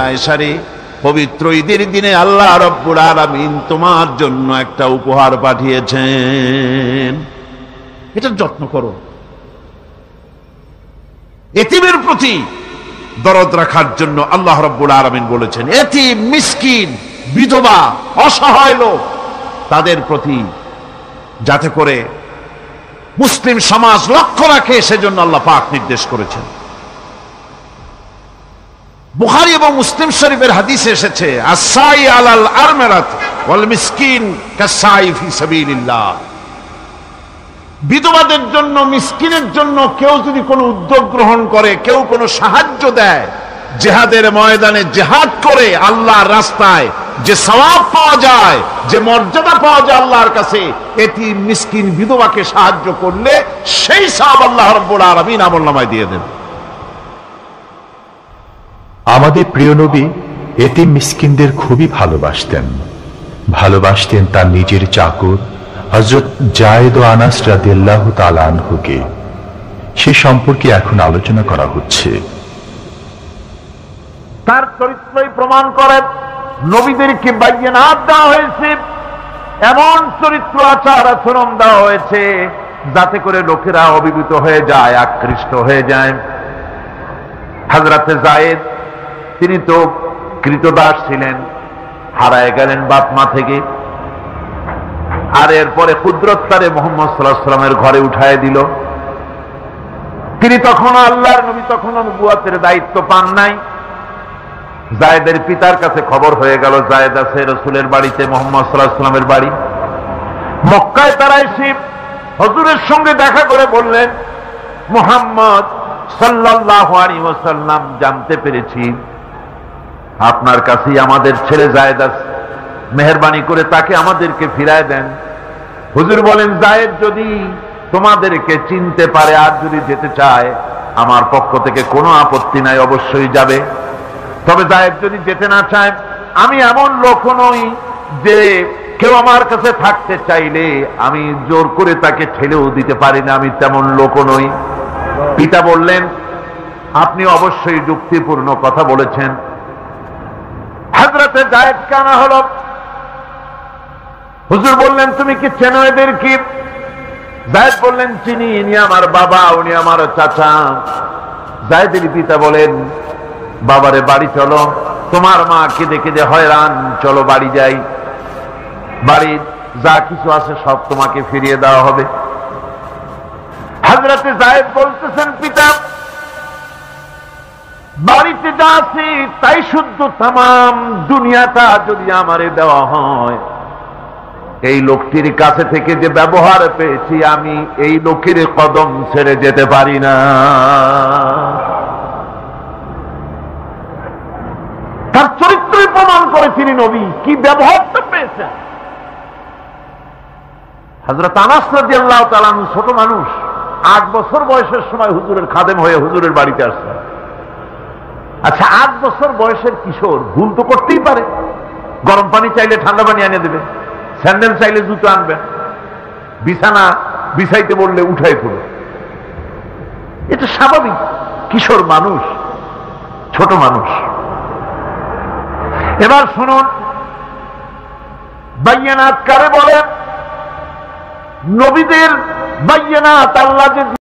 নাইসারি পবিত্র ঈদের দিনে আল্লাহ রাব্বুল আলামিন তোমার জন্য একটা উপহার পাঠিয়েছেন, এটার যত্ন করো। এতিমের প্রতি দরদ রাখার জন্য আল্লাহ রাব্বুল আলামিন বলেছেন, এতিম, মিসকিন, বিধবা, অসহায় লোক, তাদের প্রতি যাতে করে মুসলিম সমাজ লক্ষ্য রাখে সেজন্য আল্লাহ পাক নির্দেশ করেছেন। বুখারী এবং মুসলিম শরীফের হাদিসে এসেছে, আস-সাই আলাল আরমালাত ওয়াল মিসকিন কাস-সাই ফি সাবিলিল্লাহ। বিধবাদের জন্য, মিসকিনের জন্য কেউ যদি কোনো উদ্যোগ গ্রহণ করে, কেউ কোনো সাহায্য দেয়, জিহাদের ময়দানে জিহাদ করে আল্লাহর রাস্তায় যে সওয়াব পাওয়া যায়, যে মর্যাদা পাওয়া যায় আল্লাহর কাছে, এতিম, মিসকিন, বিধবাকে সাহায্য করলে সেই সওয়াব আল্লাহ রাব্বুল আলামিন আমলনামায় দিয়ে দেন। আমাদের প্রিয় নবী এতিম মিসকিনদের খুবই ভালোবাসতেন তার নিজের চাকর হযরত যায়েদ ও আনাস রাদিয়াল্লাহু তাআলা আনহুকে। সে সম্পর্কে এখন আলোচনা করা হচ্ছে। তার চরিত্রই প্রমাণ করে নবীদেরকে বায়নাত দেওয়া হয়েছে, এমন চরিত্র আচার আচরণ দেওয়া হয়েছে যাতে করে লোকেরা অভিভূত হয়ে যায়, আকৃষ্ট হয়ে যায়। হযরতে যায়েদ তিনি তো কৃতদাস ছিলেন, হারায় গেলেন বাপ মা থেকে, আর এরপরে কুদরতকারে মুহাম্মদ সাল্লাল্লাহু আলাইহি ওয়াসাল্লামের ঘরে উঠায় দিল। তিনি তখন আল্লাহর নবী, তখন নবুয়তের দায়িত্ব পান নাই। যায়েদের পিতার কাছে খবর হয়ে গেল যায়েদ আছে রাসূলের বাড়িতে, মুহাম্মদ সাল্লাল্লাহু আলাইহি ওয়াসাল্লামের বাড়ি মক্কায়। তারা এসে হুজুরের সঙ্গে দেখা করে বললেন, মুহাম্মদ সাল্লাল্লাহু আলাইহি ওয়াসাল্লাম জানতে পেরেছি আপনার কাছেই আমাদের ছেলে যায়েদ আছে, মেহেরবানি করে তাকে আমাদেরকে ফিরায় দেন। হুজুর বলেন, যায়েদ যদি তোমাদেরকে চিনতে পারে আর যদি যেতে চায় আমার পক্ষ থেকে কোনো আপত্তি নাই, অবশ্যই যাবে। তবে যায়েদ যদি যেতে না চায়, আমি এমন লোক নই যে কেউ আমার কাছে থাকতে চাইলে আমি জোর করে তাকে ঠেলেও দিতে পারি না, আমি তেমন লোক নই। পিতা বললেন, আপনি অবশ্যই যুক্তিপূর্ণ কথা বলেছেন। হযরতে যায়েদ কানা হলো। হুজুর বললেন, তুমি কি চেনো এদের? কি? যায়েদ বললেন, চিনি, ইনি আমার বাবা, উনি আমার চাচা। যায়েদের পিতা বলেন, বাবারে বাড়ি চলো, তোমার মা কেঁদে কেঁদে হয়রান, চলো বাড়ি যাই, বাড়ির যা কিছু আছে সব তোমাকে ফিরিয়ে দেওয়া হবে। হযরতে যায়েদ বলতেছেন, পিতা বাড়িতে যা আছে তাই শুদ্ধ, তামাম দুনিয়াটা যদি আমারে দেওয়া হয়, এই লোকটির কাছে থেকে যে ব্যবহার পেয়েছি আমি এই লোকের কদম ছেড়ে যেতে পারি না। তার চরিত্রই প্রমাণ করে তিনি নবী, কি ব্যবহারটা পেয়েছেন। হযরত আনাস রাদিয়াল্লাহু তাআলা ছোট মানুষ, 8 বছর বয়সের সময় হুজুরের খাদেম হয়ে হুজুরের বাড়িতে আসছেন। আচ্ছা, 8 বছর বয়সের কিশোর ভুল তো করতেই পারে। গরম পানি চাইলে ঠান্ডা পানি এনে দেবে, স্যান্ডেল চাইলে জুতো আনবেন, বিছানা বিছাইতে বললে উঠাই তুলো, এটা স্বাভাবিক। কিশোর মানুষ, ছোট মানুষ। এবার শুনুন, বায়নাত কারে বলে? নবীদের বায়নাত আল্লাহ যে